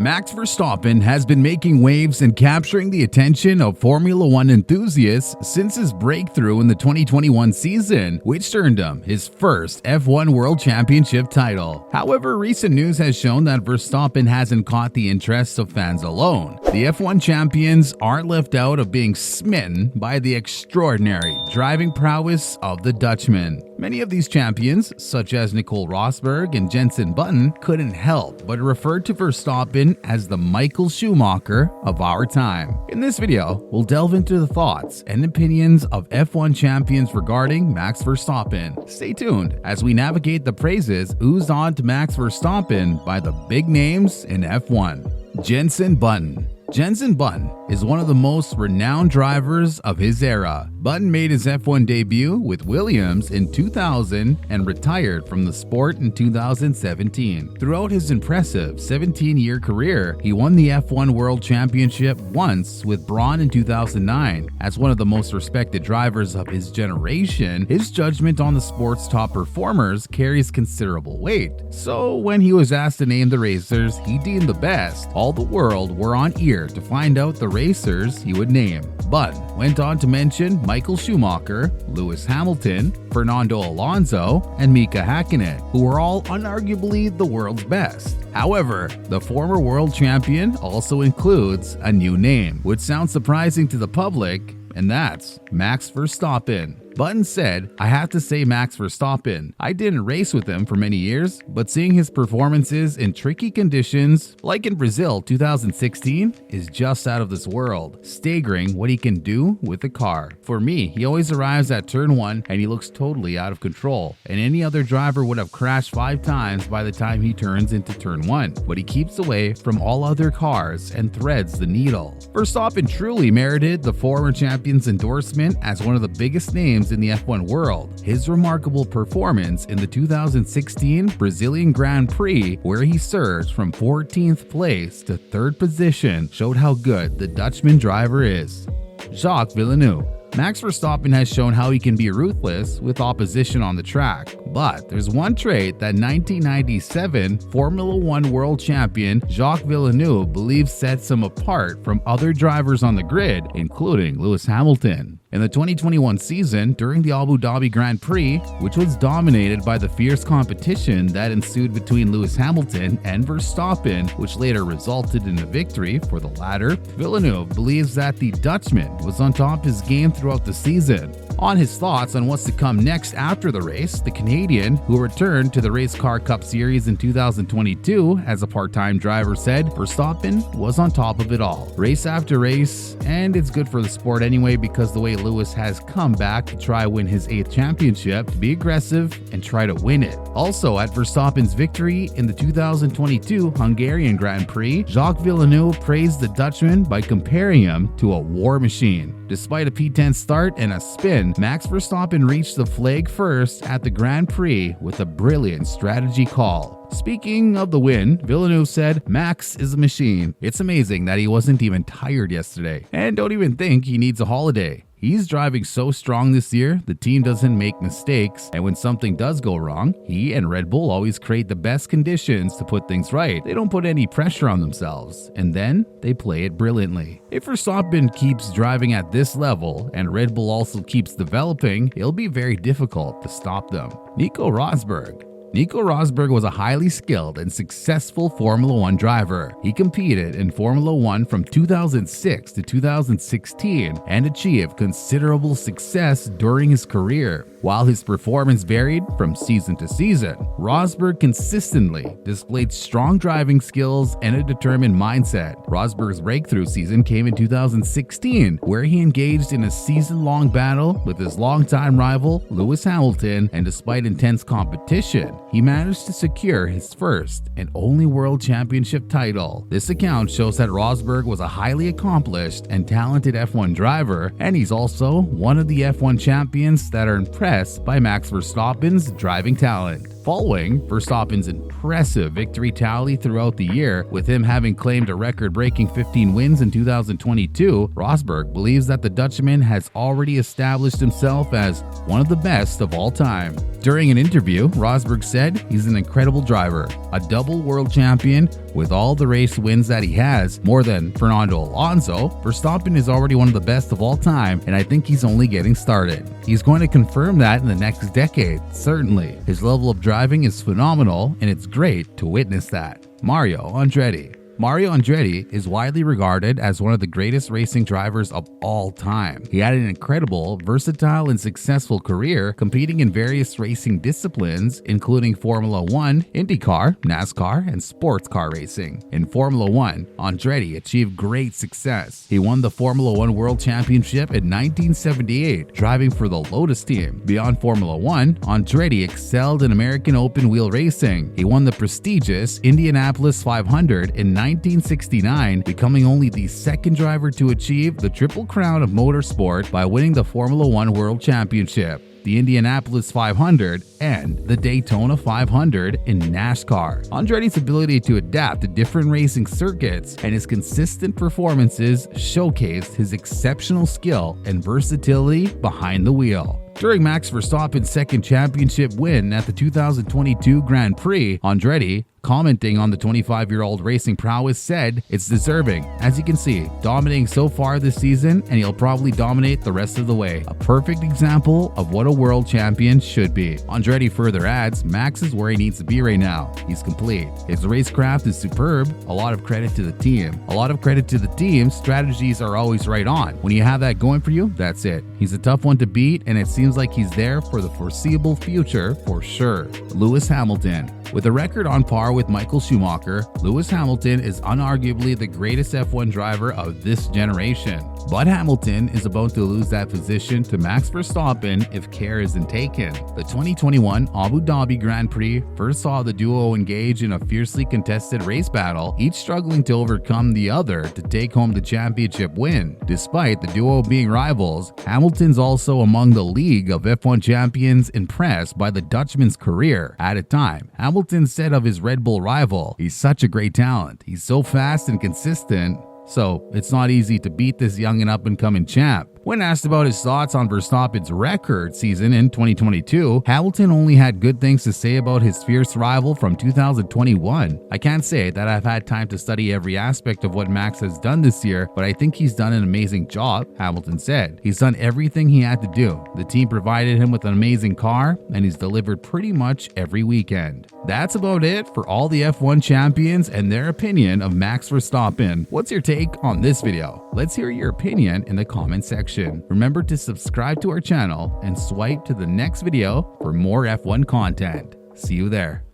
Max Verstappen has been making waves and capturing the attention of Formula One enthusiasts since his breakthrough in the 2021 season, which earned him his first F1 World Championship title. However, recent news has shown that Verstappen hasn't caught the interest of fans alone. The F1 champions aren't left out of being smitten by the extraordinary driving prowess of the Dutchman. Many of these champions, such as Nico Rosberg and Jensen Button, couldn't help but refer to Verstappen as the Michael Schumacher of our time. In this video, we'll delve into the thoughts and opinions of F1 champions regarding Max Verstappen. Stay tuned as we navigate the praises oozed on to Max Verstappen by the big names in F1. Jensen Button. Jensen Button is one of the most renowned drivers of his era. Button made his F1 debut with Williams in 2000 and retired from the sport in 2017. Throughout his impressive 17-year career, he won the F1 World Championship once with Braun in 2009. As one of the most respected drivers of his generation, his judgment on the sport's top performers carries considerable weight. So when he was asked to name the racers he deemed the best, all the world were on ear to find out the racers he would name. Button went on to mention Michael Schumacher, Lewis Hamilton, Fernando Alonso, and Mika Hakkinen, who were all unarguably the world's best. However, the former world champion also includes a new name, which sounds surprising to the public, and that's Max Verstappen. Button said, "I have to say Max Verstappen. I didn't race with him for many years, but seeing his performances in tricky conditions, like in Brazil 2016, is just out of this world, staggering what he can do with the car. For me, he always arrives at turn 1 and he looks totally out of control, and any other driver would have crashed 5 times by the time he turns into turn 1, but he keeps away from all other cars and threads the needle." Verstappen truly merited the former champion's endorsement as one of the biggest names in the F1 world. His remarkable performance in the 2016 Brazilian Grand Prix, where he surged from 14th place to 3rd position, showed how good the Dutchman driver is. Jacques Villeneuve. Max Verstappen has shown how he can be ruthless with opposition on the track, but there's one trait that 1997 Formula One world champion Jacques Villeneuve believes sets him apart from other drivers on the grid, including Lewis Hamilton. In the 2021 season, during the Abu Dhabi Grand Prix, which was dominated by the fierce competition that ensued between Lewis Hamilton and Verstappen, which later resulted in a victory for the latter, Villeneuve believes that the Dutchman was on top of his game throughout the season. On his thoughts on what's to come next after the race, the Canadian, who returned to the Race Car Cup Series in 2022 as a part-time driver, said Verstappen was on top of it all, race after race, and it's good for the sport anyway because the way Lewis has come back to try win his 8th championship, to be aggressive and try to win it. Also, at Verstappen's victory in the 2022 Hungarian Grand Prix, Jacques Villeneuve praised the Dutchman by comparing him to a war machine. Despite a P10 start and a spin, Max Verstappen reached the flag first at the Grand Prix with a brilliant strategy call. Speaking of the win, Villeneuve said, "Max is a machine. It's amazing that he wasn't even tired yesterday. And don't even think he needs a holiday. He's driving so strong this year, the team doesn't make mistakes, and when something does go wrong, he and Red Bull always create the best conditions to put things right. They don't put any pressure on themselves, and then they play it brilliantly." If Verstappen keeps driving at this level, and Red Bull also keeps developing, it'll be very difficult to stop them. Nico Rosberg. Nico Rosberg was a highly skilled and successful Formula One driver. He competed in Formula One from 2006 to 2016 and achieved considerable success during his career. While his performance varied from season to season, Rosberg consistently displayed strong driving skills and a determined mindset. Rosberg's breakthrough season came in 2016, where he engaged in a season-long battle with his longtime rival, Lewis Hamilton, and despite intense competition, he managed to secure his first and only world championship title. This account shows that Rosberg was a highly accomplished and talented F1 driver, and he's also one of the F1 champions that are impressed by Max Verstappen's driving talent. Following Verstappen's impressive victory tally throughout the year, with him having claimed a record-breaking 15 wins in 2022, Rosberg believes that the Dutchman has already established himself as one of the best of all time. During an interview, Rosberg said he's an incredible driver, a double world champion, With all the race wins that he has, more than Fernando Alonso, Verstappen is already one of the best of all time, and I think he's only getting started. He's going to confirm that in the next decade, certainly. His level of driving is phenomenal, and it's great to witness that. Mario Andretti. Mario Andretti is widely regarded as one of the greatest racing drivers of all time. He had an incredible, versatile, and successful career competing in various racing disciplines, including Formula 1, IndyCar, NASCAR, and sports car racing. In Formula 1, Andretti achieved great success. He won the Formula 1 World Championship in 1978, driving for the Lotus team. Beyond Formula 1, Andretti excelled in American open wheel racing. He won the prestigious Indianapolis 500 in 1969, becoming only the second driver to achieve the Triple Crown of motorsport by winning the Formula 1 World Championship, the Indianapolis 500, and the Daytona 500 in NASCAR. Andretti's ability to adapt to different racing circuits and his consistent performances showcased his exceptional skill and versatility behind the wheel. During Max Verstappen's second championship win at the 2022 Grand Prix, Andretti, commenting on the 25-year-old racing prowess, said, "It's deserving. As you can see, dominating so far this season, and he'll probably dominate the rest of the way. A perfect example of what a world champion should be." Andretti further adds, "Max is where he needs to be right now. He's complete. His racecraft is superb. A lot of credit to the team. A lot of credit to the team. Strategies are always right on. When you have that going for you, that's it. He's a tough one to beat, and it seems like he's there for the foreseeable future for sure." Lewis Hamilton. With a record on par with Michael Schumacher, Lewis Hamilton is unarguably the greatest F1 driver of this generation. But Hamilton is about to lose that position to Max Verstappen if care isn't taken. The 2021 Abu Dhabi Grand Prix first saw the duo engage in a fiercely contested race battle, each struggling to overcome the other to take home the championship win. Despite the duo being rivals, Hamilton's also among the league of F1 champions impressed by the Dutchman's career. At a time, Hamilton said of his Red Bull rival, "He's such a great talent. He's so fast and consistent. So it's not easy to beat this young and up-and-coming champ." When asked about his thoughts on Verstappen's record season in 2022, Hamilton only had good things to say about his fierce rival from 2021. "I can't say that I've had time to study every aspect of what Max has done this year, but I think he's done an amazing job," Hamilton said. "He's done everything he had to do. The team provided him with an amazing car, and he's delivered pretty much every weekend." That's about it for all the F1 champions and their opinion of Max Verstappen. What's your take on this video? Let's hear your opinion in the comment section. Remember to subscribe to our channel and swipe to the next video for more F1 content. See you there.